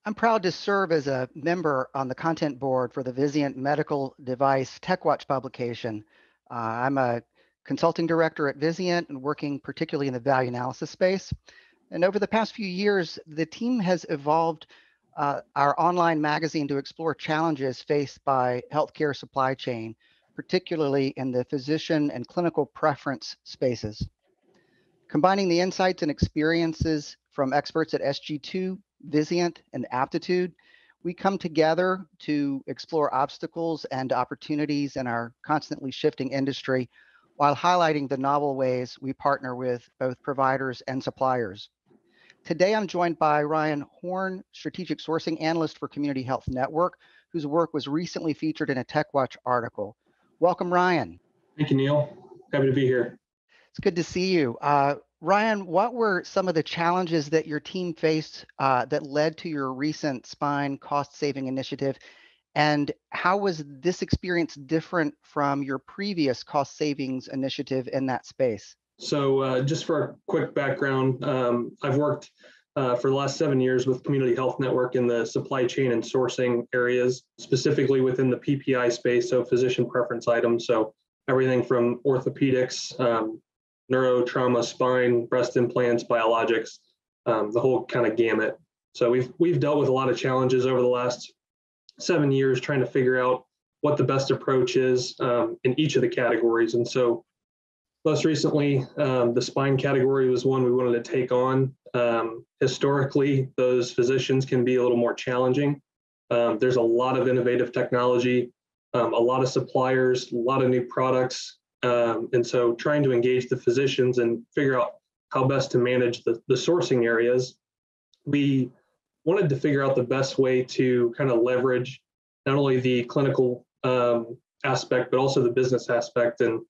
I'm proud to serve as a member on the content board for the Vizient Medical Device TechWatch publication. I'm a consulting director at Vizient and working particularly in the value analysis space. And over the past few years, the team has evolved our online magazine to explore challenges faced by healthcare supply chain, particularly in the physician and clinical preference spaces. Combining the insights and experiences from experts at SG2, Vizient, and Aptitude, we come together to explore obstacles and opportunities in our constantly shifting industry while highlighting the novel ways we partner with both providers and suppliers. Today, I'm joined by Ryan Horn, Strategic Sourcing Analyst for Community Health Network, whose work was recently featured in a TechWatch article. Welcome, Ryan. Thank you, Neil. Happy to be here. It's good to see you. Ryan, what were some of the challenges that your team faced that led to your recent spine cost saving initiative? And how was this experience different from your previous cost savings initiative in that space? Just for a quick background, I've worked for the last 7 years with Community Health Network in the supply chain and sourcing areas, specifically within the PPI space, so physician preference items. So everything from orthopedics, neuro, trauma, spine, breast implants, biologics, the whole kind of gamut. So we've dealt with a lot of challenges over the last 7 years trying to figure out what the best approach is in each of the categories. And so most recently, the spine category was one we wanted to take on. Historically, those physicians can be a little more challenging. There's a lot of innovative technology, a lot of suppliers, a lot of new products. And so trying to engage the physicians and figure out how best to manage the sourcing areas, we wanted to figure out the best way to kind of leverage not only the clinical aspect, but also the business aspect and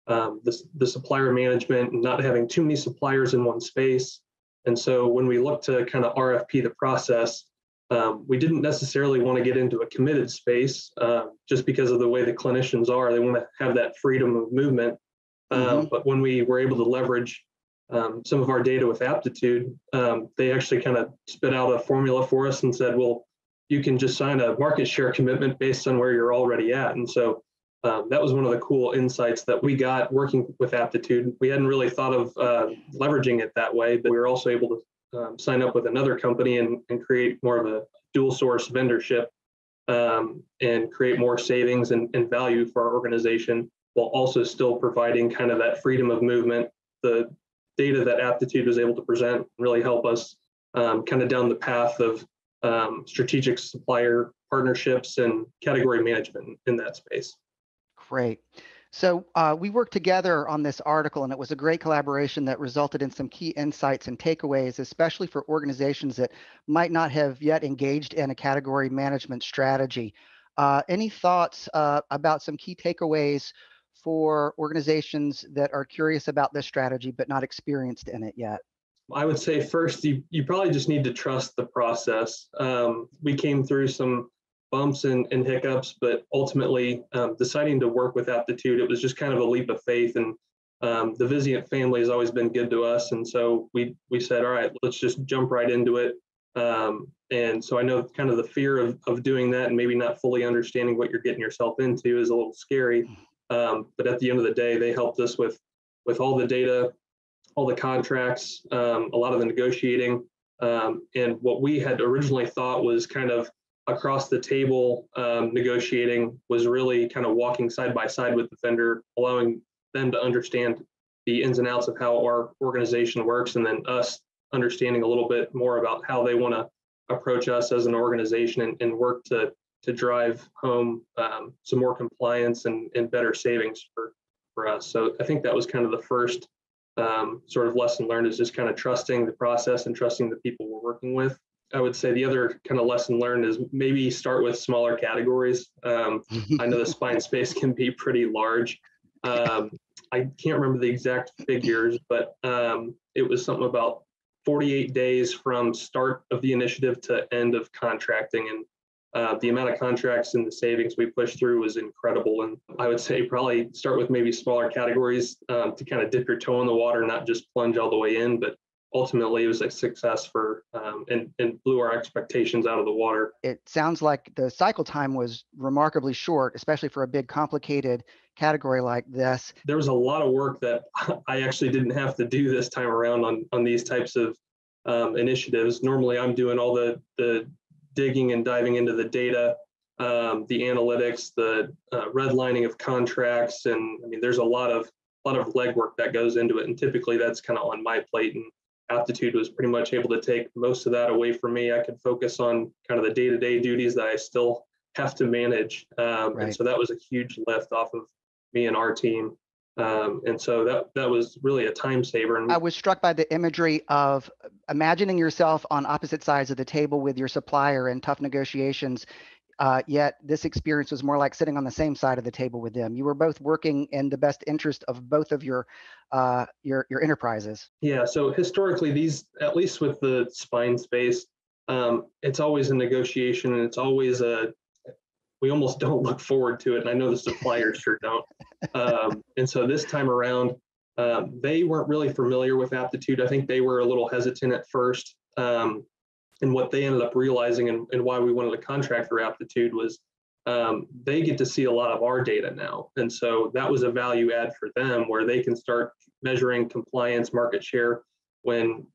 the supplier management and not having too many suppliers in one space. And so when we look to kind of RFP the process, we didn't necessarily want to get into a committed space just because of the way the clinicians are. They want to have that freedom of movement. But when we were able to leverage some of our data with Aptitude, they actually kind of spit out a formula for us and said, well, you can just sign a market share commitment based on where you're already at. And so that was one of the cool insights that we got working with Aptitude. We hadn't really thought of leveraging it that way, but we were also able to sign up with another company and create more of a dual source vendorship and create more savings and value for our organization while also still providing kind of that freedom of movement. The data that Aptitude was able to present really help us kind of down the path of strategic supplier partnerships and category management in that space. Great. So we worked together on this article, and it was a great collaboration that resulted in some key insights and takeaways, especially for organizations that might not have yet engaged in a category management strategy. Any thoughts about some key takeaways for organizations that are curious about this strategy but not experienced in it yet? I would say first, you probably just need to trust the process. We came through some bumps and hiccups, but ultimately deciding to work with Aptitude, it was just kind of a leap of faith. And the Vizient family has always been good to us. And so we said, all right, let's just jump right into it. And so I know kind of the fear of doing that and maybe not fully understanding what you're getting yourself into is a little scary. But at the end of the day, they helped us with all the data, all the contracts, a lot of the negotiating. And what we had originally thought was kind of across the table negotiating was really kind of walking side by side with the vendor, allowing them to understand the ins and outs of how our organization works, and then us understanding a little bit more about how they want to approach us as an organization and work to drive home some more compliance and better savings for us. So I think that was kind of the first sort of lesson learned, is just kind of trusting the process and trusting the people we're working with. I would say the other kind of lesson learned is maybe start with smaller categories. I know the spine space can be pretty large. I can't remember the exact figures, but it was something about 48 days from start of the initiative to end of contracting. And the amount of contracts and the savings we pushed through was incredible. And I would say probably start with maybe smaller categories to kind of dip your toe in the water, not just plunge all the way in, but ultimately it was a success for and blew our expectations out of the water. It sounds like the cycle time was remarkably short, especially for a big, complicated category like this. There was a lot of work that I actually didn't have to do this time around on these types of initiatives. Normally, I'm doing all the digging and diving into the data, the analytics, the redlining of contracts, and I mean, there's a lot of legwork that goes into it, and typically that's kind of on my plate. And Aptitude was pretty much able to take most of that away from me. I could focus on kind of the day-to-day duties that I still have to manage, and Right. so that was a huge lift off of me and our team. And so that was really a time saver. I And was struck by the imagery of imagining yourself on opposite sides of the table with your supplier in tough negotiations. Yet this experience was more like sitting on the same side of the table with them. You were both working in the best interest of both of your enterprises. yeah, so historically, these, at least with the spine space, it's always a negotiation, and it's always we almost don't look forward to it. And I know the suppliers sure don't. And so this time around, they weren't really familiar with Aptitude. I think they were a little hesitant at first. And what they ended up realizing, and why we wanted to contract for Aptitude, was they get to see a lot of our data now. And so that was a value add for them, where they can start measuring compliance, market share, when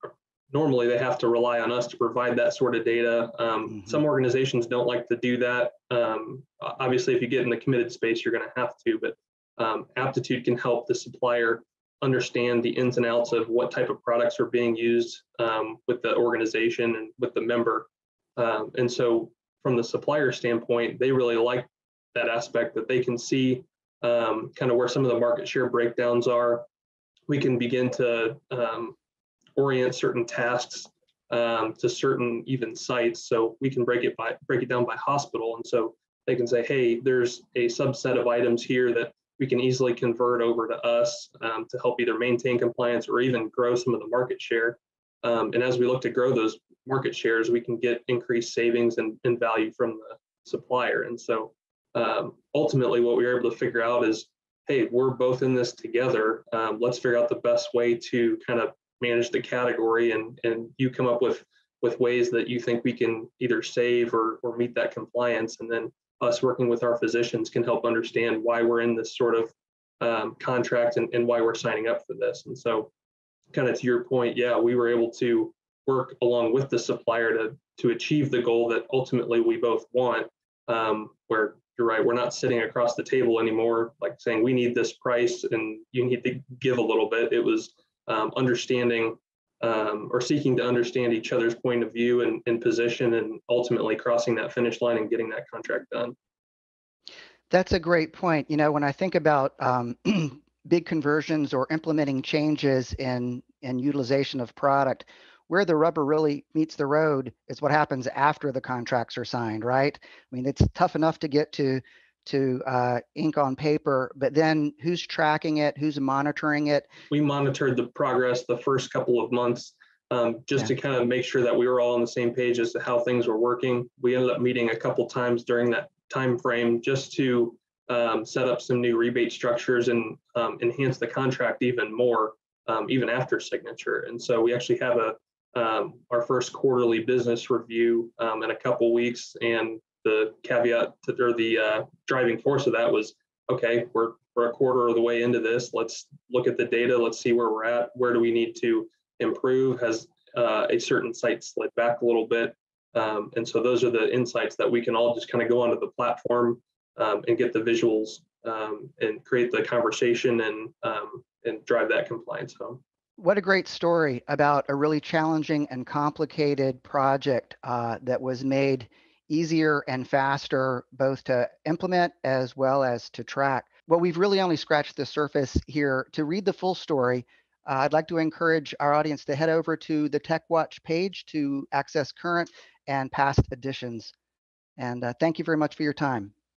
normally they have to rely on us to provide that sort of data. Mhm. Some organizations don't like to do that. Obviously, if you get in the committed space, you're going to have to, but Aptitude can help the supplier understand the ins and outs of what type of products are being used with the organization and with the member. And so from the supplier standpoint, they really like that aspect, that they can see kind of where some of the market share breakdowns are. We can begin to orient certain tasks to certain even sites. So we can break it down by hospital. And so they can say, hey, there's a subset of items here that we can easily convert over to us to help either maintain compliance or even grow some of the market share. And as we look to grow those market shares, we can get increased savings and value from the supplier. And so ultimately, what we were able to figure out is, hey, we're both in this together. Let's figure out the best way to kind of manage the category, and you come up with ways that you think we can either save or meet that compliance, and then us working with our physicians can help understand why we're in this sort of contract, and why we're signing up for this. And so kind of to your point, yeah, we were able to work along with the supplier to achieve the goal that ultimately we both want, where you're right, we're not sitting across the table anymore, like saying we need this price and you need to give a little bit. It was understanding or seeking to understand each other's point of view and position, and ultimately crossing that finish line and getting that contract done. That's a great point. You know, when I think about big conversions or implementing changes in utilization of product, where the rubber really meets the road is what happens after the contracts are signed, right? I mean, it's tough enough to get to ink on paper, but then who's tracking it? Who's monitoring it? We monitored the progress the first couple of months, just Yeah. to kind of make sure that we were all on the same page as to how things were working. We ended up meeting a couple times during that time frame just to set up some new rebate structures and enhance the contract even more, even after signature. And so we actually have our first quarterly business review in a couple weeks, and the caveat or the driving force of that was, okay, we're a quarter of the way into this. Let's look at the data. Let's see where we're at. Where do we need to improve? Has a certain site slid back a little bit? And so those are the insights that we can all just kind of go onto the platform and get the visuals and create the conversation and drive that compliance home. What a great story about a really challenging and complicated project that was made easier and faster, both to implement as well as to track. Well, we've really only scratched the surface here. To read the full story, I'd like to encourage our audience to head over to the TechWatch page to access current and past editions. And thank you very much for your time.